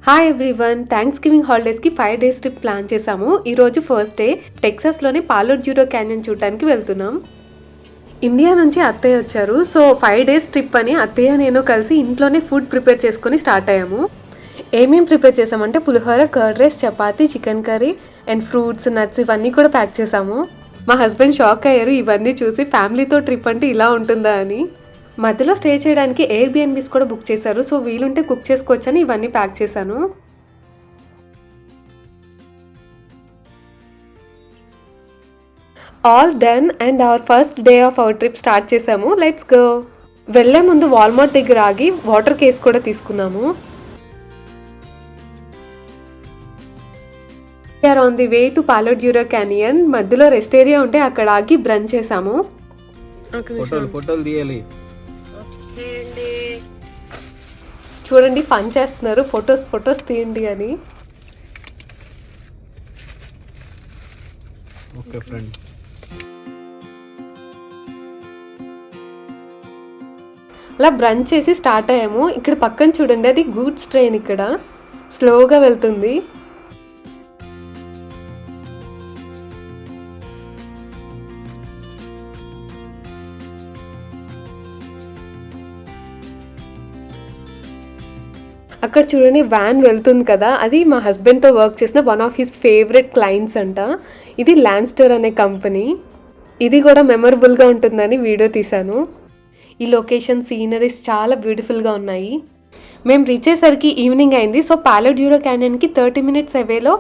Hi everyone, Thanksgiving హాలిడేస్కి 5 days trip plan చేసాము. ఈరోజు ఫస్ట్ డే టెక్సాస్లోని పాలో డ్యూరో క్యాన్యన్ చూడటానికి వెళ్తున్నాం. ఇండియా నుంచి అత్తయ్య వచ్చారు. సో 5 days ట్రిప్ అని అత్తయ్య నేను కలిసి ఇంట్లోనే ఫుడ్ ప్రిపేర్ చేసుకొని స్టార్ట్ అయ్యాము. ఏమేమి ప్రిపేర్ చేసామంటే pulihora, curd rice, chapati, chicken curry and fruits, nuts ఇవన్నీ కూడా ప్యాక్ చేసాము. మా హస్బెండ్ షాక్ అయ్యారు ఇవన్నీ చూసి, ఫ్యామిలీతో ట్రిప్ అంటే ఇలా ఉంటుందా అని. మధ్యలో స్టే చేయడానికి ఎయిర్బిఎన్బీస్ కూడా బుక్ చేశారు. సో వీలుంటే కుక్ చేసుకోవచ్చని ఇవన్నీ ప్యాక్ చేశాను. All done and our first day of our trip start చేసాము. Let's go. వెళ్ళే ముందు వాల్మార్ట్ దగ్గర ఆగి వాటర్ కేస్ కూడా తీసుకున్నాము. We're on the way to Palo Duro Canyon. మధ్యలో రెస్ట్ ఏరియా ఉంటే అక్కడ ఆగి బ్రంచ్ చేసాము. చూడండి పని చేస్తున్నారు, ఫొటోస్ తీయండి అని. Okay friend. అలా బ్రంచ్ చేసి స్టార్ట్ అయ్యాము. ఇక్కడ పక్కన చూడండి, అది గూడ్స్ ట్రైన్ ఇక్కడ స్లోగా వెళ్తుంది. అక్కడ చూడండి వ్యాన్ వెళ్తుంది కదా, అది మా హస్బెండ్తో వర్క్ చేసిన one of his favourite clients అంట. ఇది ల్యాన్స్టర్ అనే కంపెనీ. ఇది కూడా మెమరబుల్గా ఉంటుందని వీడియో తీశాను. ఈ లొకేషన్, సీనరీస్ చాలా బ్యూటిఫుల్గా ఉన్నాయి. మేము రీచ్ అయ్యేసరికి ఈవినింగ్ అయింది. సో పాలో డ్యూరో క్యానియన్కి 30 minutes అవేలో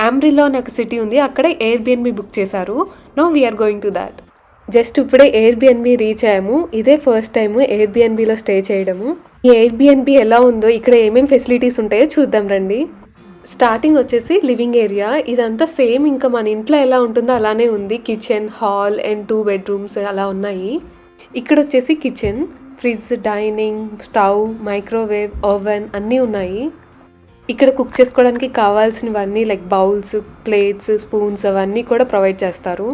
ఆమ్రిలో అనే ఒక సిటీ ఉంది, అక్కడ ఎయిర్బిఎన్బి బుక్ చేశారు. No we're going to that. Just ఇప్పుడే ఎయిర్బిఎన్బి రీచ్ అయ్యాము. ఇదే ఫస్ట్ టైం ఎయిర్బిఎన్బిలో స్టే చేయడము. ఈ ఎయిర్బిఎన్బి ఎలా ఉందో, ఇక్కడ ఏమేమి ఫెసిలిటీస్ ఉంటాయో చూద్దాం రండి. స్టార్టింగ్ వచ్చేసి లివింగ్ ఏరియా. ఇదంతా సేమ్ ఇంకా మన ఇంట్లో ఎలా ఉంటుందో అలానే ఉంది. కిచెన్, హాల్ అండ్ 2 bedrooms అలా ఉన్నాయి. ఇక్కడ వచ్చేసి kitchen, fridge, dining, stove, microwave, oven అన్నీ ఉన్నాయి. ఇక్కడ కుక్ చేసుకోవడానికి కావాల్సినవన్నీ లైక్ బౌల్స్, ప్లేట్స్, స్పూన్స్ అవన్నీ కూడా ప్రొవైడ్ చేస్తారు.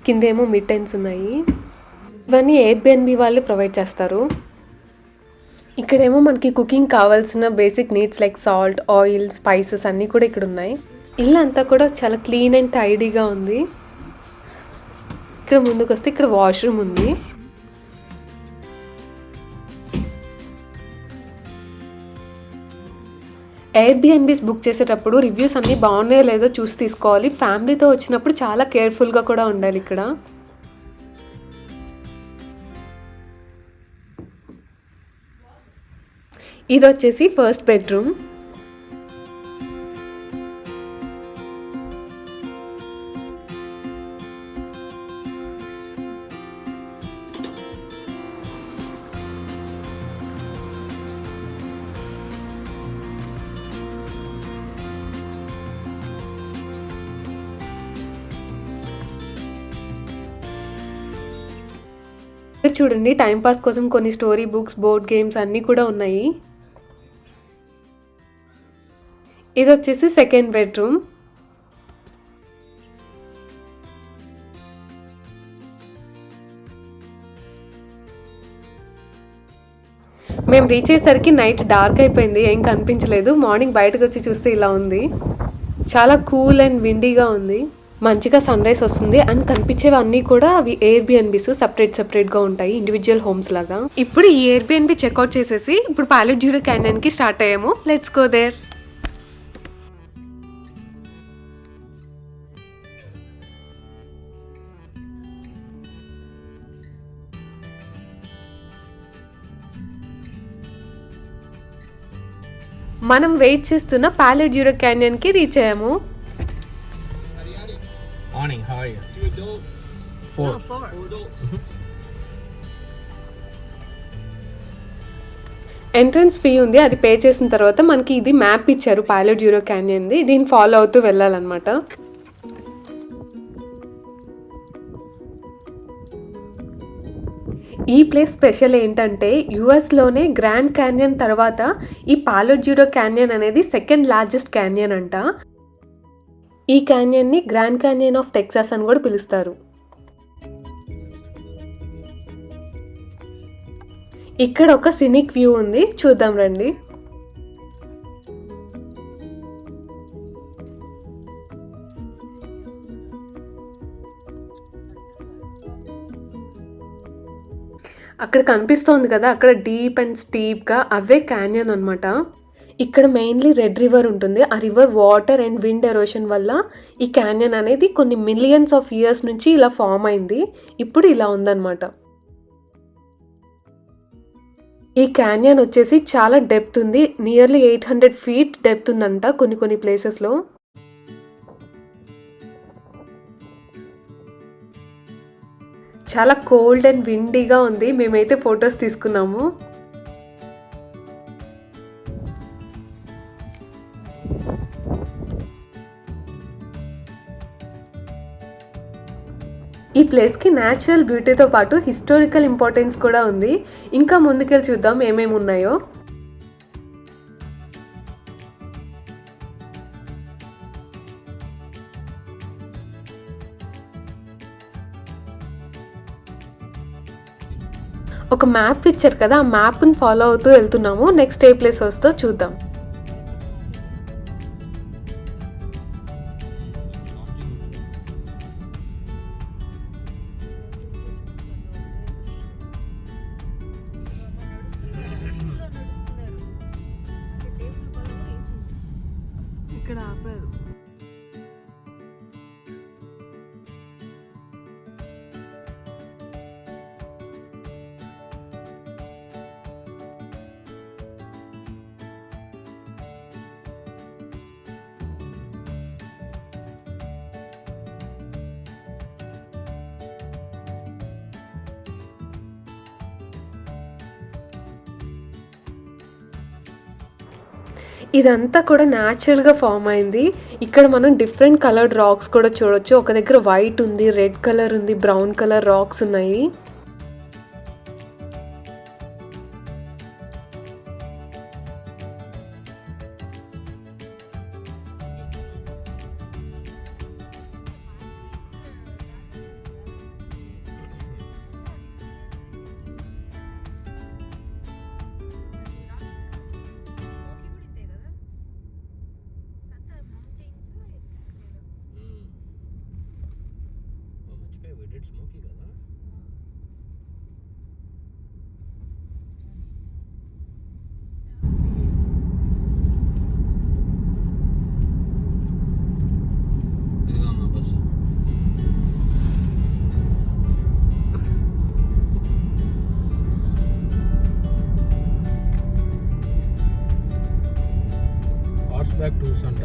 కిందేమో మిట్టెన్స్ ఉన్నాయి. ఇవన్నీ ఎయిర్బిఎన్బి వాళ్ళు ప్రొవైడ్ చేస్తారు. ఇక్కడేమో మనకి కుకింగ్ కావాల్సిన basic needs like salt, oil, spices అన్నీ కూడా ఇక్కడ ఉన్నాయి. ఇల్లు అంతా కూడా చాలా క్లీన్ అండ్ టైడీగా ఉంది. ఇక్కడ ముందుకు వస్తే ఇక్కడ వాష్రూమ్ ఉంది. ఎయిర్బిఎన్బీస్ బుక్ చేసేటప్పుడు రివ్యూస్ అన్నీ బాగున్నాయో లేదో చూసి తీసుకోవాలి. ఫ్యామిలీతో వచ్చినప్పుడు చాలా కేర్ఫుల్గా కూడా ఉండాలి. ఇక్కడ ఇది వచ్చేసి ఫస్ట్ బెడ్రూమ్. ఇక్కడ చూడండి టైంపాస్ కోసం కొన్ని స్టోరీ బుక్స్, బోర్డ్ గేమ్స్ అన్నీ కూడా ఉన్నాయి. ఇది వచ్చేసి సెకండ్ బెడ్రూమ్. మేము రీచ్ అయ్యేసరికి నైట్ డార్క్ అయిపోయింది, ఏం కనిపించలేదు. మార్నింగ్ బయటకు వచ్చి చూస్తే ఇలా ఉంది. చాలా కూల్ అండ్ విండీగా ఉంది. మంచిగా సన్ రైజ్ వస్తుంది అండ్ కనిపించేవన్నీ కూడా అవి ఎయిర్బిఎన్బీస్ సెపరేట్గా ఉంటాయి, ఇండివిజువల్ హోమ్స్ లాగా. ఇప్పుడు ఈ ఎయిర్బిఎన్బి చెక్అవుట్ చేసేసి ఇప్పుడు పాలో డ్యూరో క్యానియన్కి స్టార్ట్ అయ్యాము. Let's go there. మనం వెయిట్ చేస్తున్న పాలో డ్యూరో క్యానియన్కి రీచ్ అయ్యాము. Morning, how are you? 2 adults. 4. 4 adults. Entrance fee ఉంది, అది పే చేసిన తర్వాత మనకి ఇది మ్యాప్ ఇచ్చారు పాలో డ్యూరో క్యానియన్ది. దీన్ని ఫాలో అవుతూ వెళ్ళాలన్నమాట. ఈ ప్లేస్ స్పెషల్ ఏంటంటే యుఎస్లోనే గ్రాండ్ క్యానియన్ తర్వాత ఈ పాలో డ్యూరో క్యానియన్ అనేది సెకండ్ లార్జెస్ట్ క్యానియన్ అంట. ఈ క్యానియన్ని గ్రాండ్ క్యానియన్ ఆఫ్ టెక్సాస్ అని కూడా పిలుస్తారు. ఇక్కడ ఒక సినిక్ వ్యూ ఉంది, చూద్దాం రండి. అక్కడ కనిపిస్తోంది కదా, అక్కడ డీప్ అండ్ స్టీప్గా అవే క్యాన్యన్ అనమాట. ఇక్కడ మెయిన్లీ రెడ్ రివర్ ఉంటుంది. ఆ river water and wind erosion వల్ల ఈ క్యాన్యన్ అనేది కొన్ని మిలియన్స్ ఆఫ్ ఇయర్స్ నుంచి ఇలా ఫామ్ అయింది. ఇప్పుడు ఇలా ఉందన్నమాట. ఈ క్యాన్యన్ వచ్చేసి చాలా డెప్త్ ఉంది, నియర్లీ 800 feet డెప్త్ ఉందంట కొన్ని ప్లేసెస్లో. చాలా కోల్డ్ అండ్ విండీగా ఉంది. మేమైతే ఫొటోస్ తీసుకున్నాము. ఈ ప్లేస్కి న్యాచురల్ బ్యూటీతో పాటు హిస్టారికల్ ఇంపార్టెన్స్ కూడా ఉంది. ఇంకా ముందుకెళ్ళి చూద్దాం ఏమేమి ఉన్నాయో. ఒక మ్యాప్ ఇచ్చారు కదా, ఆ మ్యాప్ని ఫాలో అవుతూ వెళ్తున్నాము. నెక్స్ట్ ఏ ప్లేస్ వస్తుందో చూద్దాం. ఇక్కడ ఆపారు. ఇదంతా కూడా న్యాచురల్గా ఫామ్ అయింది. ఇక్కడ మనం డిఫరెంట్ కలర్డ్ రాక్స్ కూడా చూడొచ్చు. ఒక దగ్గర వైట్ ఉంది, రెడ్ కలర్ ఉంది, బ్రౌన్ కలర్ రాక్స్ ఉన్నాయి. స్మోకీ కదా. ఇదిగా మా బస్సు. హార్స్ బ్యాక్ టూర్స్ అంట.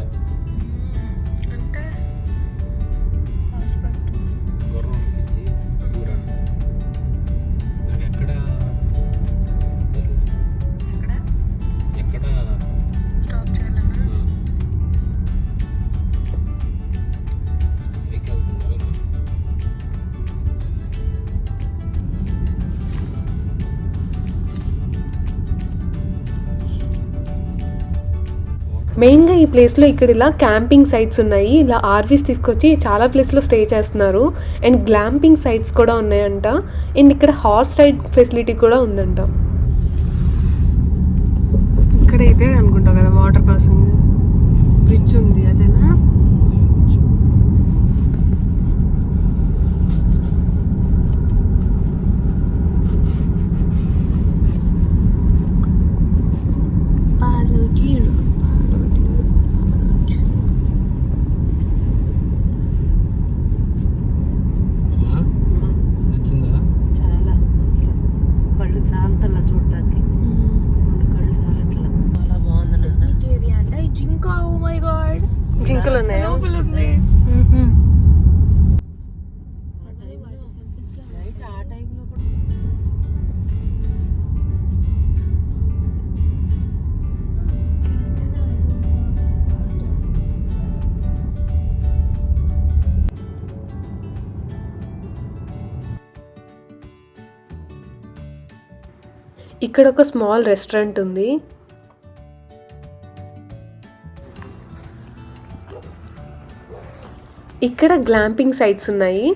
అంటే గుర్రం ఎక్కించి దూరాన్ని. నాకు ఎక్కడ ఎక్కడ స్టాప్ చేయాలన్నా బైక్ వెళ్తుంది కదా. మెయిన్గా ఈ ప్లేస్లో ఇక్కడ ఇలా క్యాంపింగ్ సైట్స్ ఉన్నాయి. ఇలా ఆర్వీస్ తీసుకొచ్చి చాలా ప్లేస్లో స్టే చేస్తున్నారు. అండ్ గ్లాంపింగ్ సైట్స్ కూడా ఉన్నాయంట. అండ్ ఇక్కడ హార్స్ రైడ్ ఫెసిలిటీ కూడా ఉందంట. ఇక్కడ ఇదే అనుకుంటా కదా వాటర్ క్రాసింగ్ బ్రిడ్జ్ ఉంది, అదేనా? నచ్చిందా? చాలా అసలు కళ్ళు చాలా తెల్ల చూడటానికి. కళ్ళు చాలా తెల్ల. చాలా బాగుంది నాన్న. జింకా, ఓ మై గాడ్, జింకలు ఉన్నాయా? నైట్ ఆ టైంలో కూడా ఇక్కడ ఒక స్మాల్ రెస్టారెంట్ ఉంది. ఇక్కడ గ్లాంపింగ్ సైట్స్ ఉన్నాయి.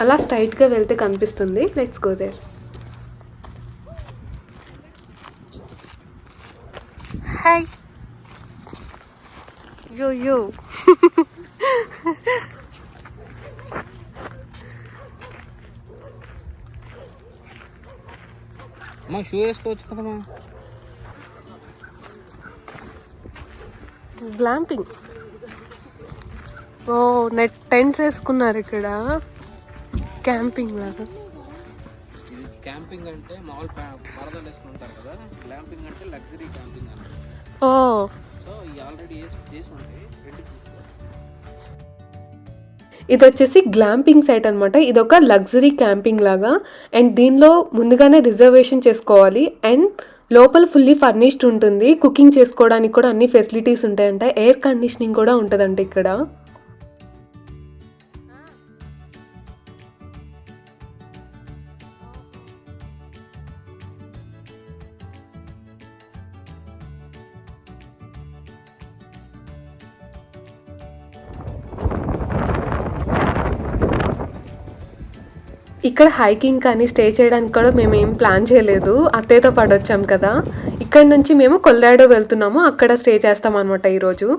అలా స్ట్రైట్గా వెళ్తే కనిపిస్తుంది. Let's go there. హాయ్ యో యో. అమ్మా షూ వేసుకోవచ్చు కదమ్మా. గ్లాంపింగ్. ఓ నెట్ టెంట్స్ వేసుకున్నారు ఇక్కడ, క్యాంపింగ్ లాగా. క్యాంపింగ్ అంటే మామూలు పరదాలు వేసుకుంటారు కదా, క్యాంపింగ్ అంటే లగ్జరీ క్యాంపింగ్ అంటే. ఓ సో ఇవి ఆల్రెడీ చేసి ఉంటాయి, రెడీ తీసుకో. ఇది వచ్చేసి గ్లాంపింగ్ సైట్ అనమాట. ఇది ఒక లగ్జరీ క్యాంపింగ్ లాగా, అండ్ దీనిలో ముందుగానే రిజర్వేషన్ చేసుకోవాలి. అండ్ లోపల ఫుల్లీ ఫర్నిష్డ్ ఉంటుంది, కుకింగ్ చేసుకోవడానికి కూడా అన్ని ఫెసిలిటీస్ ఉంటాయంట, ఎయిర్ కండిషనింగ్ కూడా ఉంటుందంట ఇక్కడ. ఇక్కడ హైకింగ్ కానీ స్టే చేయడానికి కూడా మేము ఏం ప్లాన్ చేయలేదు, అత్తయ్యతో పాటు వచ్చాం కదా. ఇక్కడ నుంచి మేము కొల్లాడో వెళ్తున్నాము, అక్కడ స్టే చేస్తాం అనమాట ఈరోజు.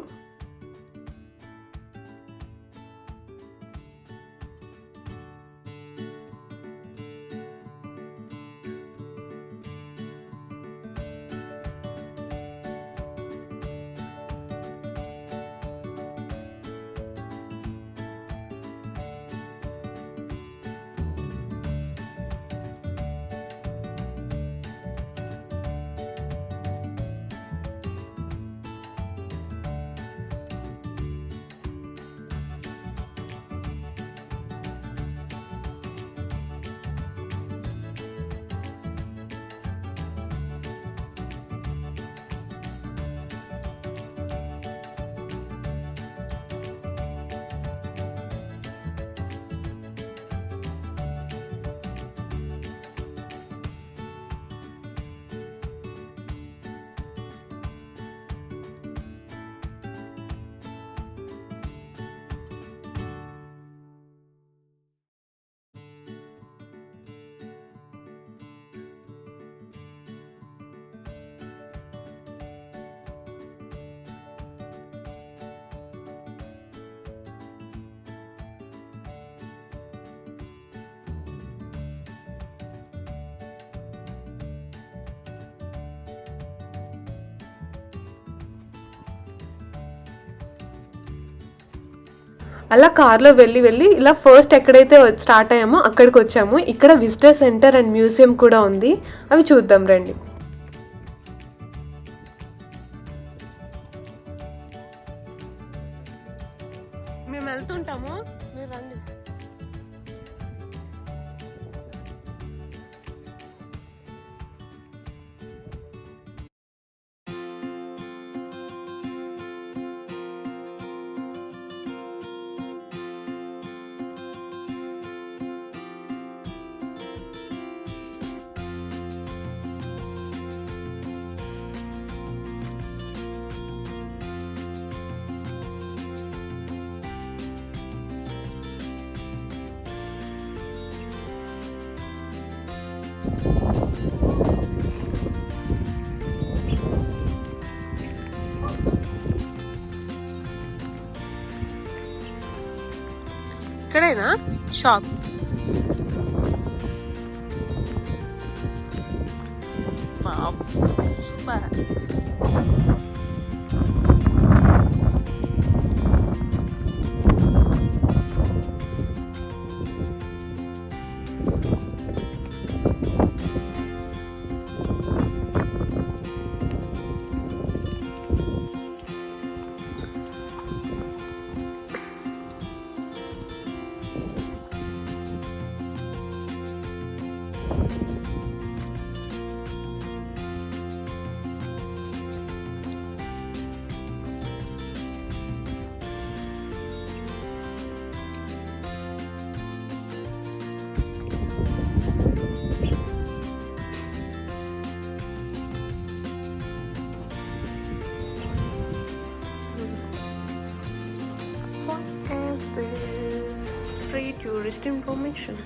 అలా కార్లో వెళ్ళి ఇలా ఫస్ట్ ఎక్కడైతే స్టార్ట్ అయ్యామో అక్కడికి వచ్చాము. ఇక్కడ విజిటర్ సెంటర్ అండ్ మ్యూజియం కూడా ఉంది, అవి చూద్దాం రండి. మేము వెళ్తుంటాము, మీరు రండి. ఇక్కడేనా shop? Wow super. Free tourist information.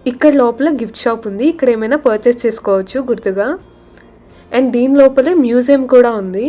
ఇక్కడ లోపల గిఫ్ట్ షాప్ ఉంది, ఇక్కడ ఏమైనా పర్చేస్ చేసుకోవచ్చు గుర్తుగా. అండ్ దీని లోపలే మ్యూజియం కూడా ఉంది.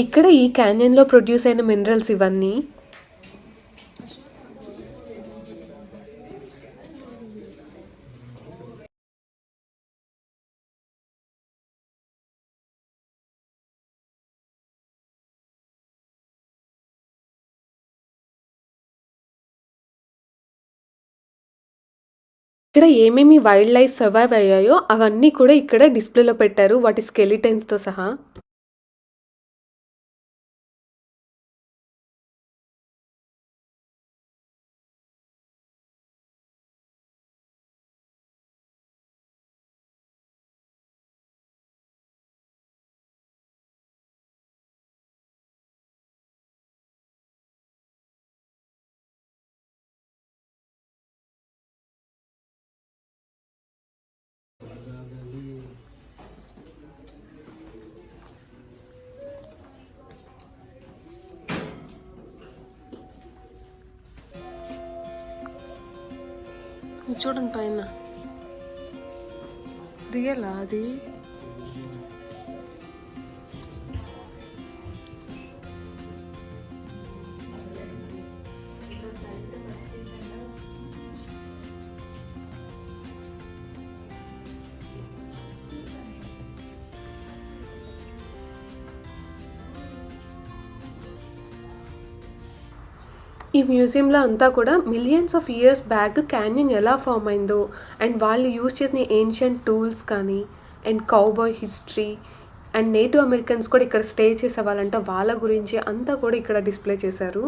ఇక్కడ ఈ క్యాన్యన్లో ప్రొడ్యూస్ అయిన మినరల్స్ ఇవన్నీ. ఇక్కడ ఏమేమి వైల్డ్ లైఫ్ సర్వైవ్ అయ్యాయో అవన్నీ కూడా ఇక్కడ డిస్ప్లేలో పెట్టారు, వాటి స్కెలిటన్స్తో సహా. చూడండి పైన రియలా అది. ఈ మ్యూజియంలో అంతా కూడా millions of years back canyon ఎలా ఫామ్ అయిందో అండ్ వాళ్ళు యూజ్ చేసిన ఏన్షియంట్ టూల్స్ కానీ and cowboy history and native Americans కూడా ఇక్కడ స్టే చేసే వాళ్ళంట, వాళ్ళ గురించి అంతా కూడా ఇక్కడ డిస్ప్లే చేశారు.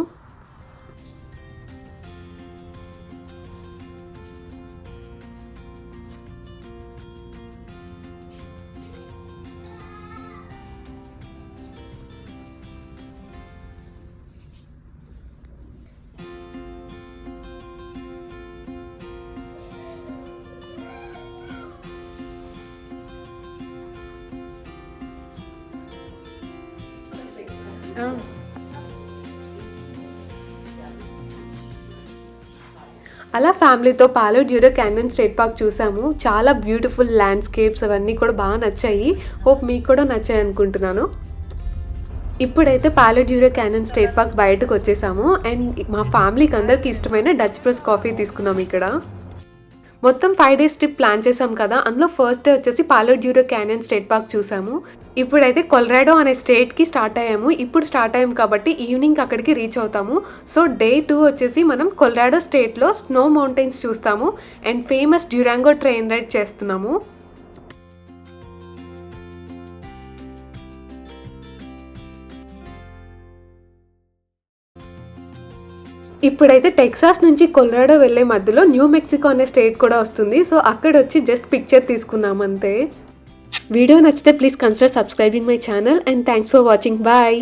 అలా ఫ్యామిలీతో పాలో డ్యూరో క్యాన్యన్ స్టేట్ పార్క్ చూసాము. చాలా బ్యూటిఫుల్ ల్యాండ్స్కేప్స్ అవన్నీ కూడా బాగా నచ్చాయి. హోప్ మీకు కూడా నచ్చాయి అనుకుంటున్నాను. ఇప్పుడైతే పాలో డ్యూరో క్యాన్యన్ స్టేట్ పార్క్ బయటకు వచ్చేసాము అండ్ మా ఫ్యామిలీకి అందరికి ఇష్టమైన డచ్ ప్రెస్ కాఫీ తీసుకున్నాము. ఇక్కడ మొత్తం 5 days ట్రిప్ ప్లాన్ చేసాం కదా, అందులో ఫస్ట్ డే వచ్చేసి పాలో డ్యూరో క్యాన్యన్ స్టేట్ పార్క్ చూసాము. ఇప్పుడైతే కొలరాడో అనే స్టేట్కి స్టార్ట్ అయ్యాము. ఇప్పుడు స్టార్ట్ అయ్యాము కాబట్టి ఈవినింగ్ అక్కడికి రీచ్ అవుతాము. సో డే 2 వచ్చేసి మనం కొలరాడో స్టేట్లో స్నో మౌంటైన్స్ చూస్తాము అండ్ ఫేమస్ డ్యూరాంగో ట్రైన్ రైడ్ చేస్తున్నాము. ఇప్పుడైతే టెక్సాస్ నుంచి కొలరాడో వెళ్ళే మధ్యలో న్యూ మెక్సికో అనే స్టేట్ కూడా వస్తుంది. సో అక్కడ వచ్చి జస్ట్ పిక్చర్ తీసుకున్నాం అంతే. వీడియో నచ్చితే please consider subscribing my channel and thanks for watching. Bye.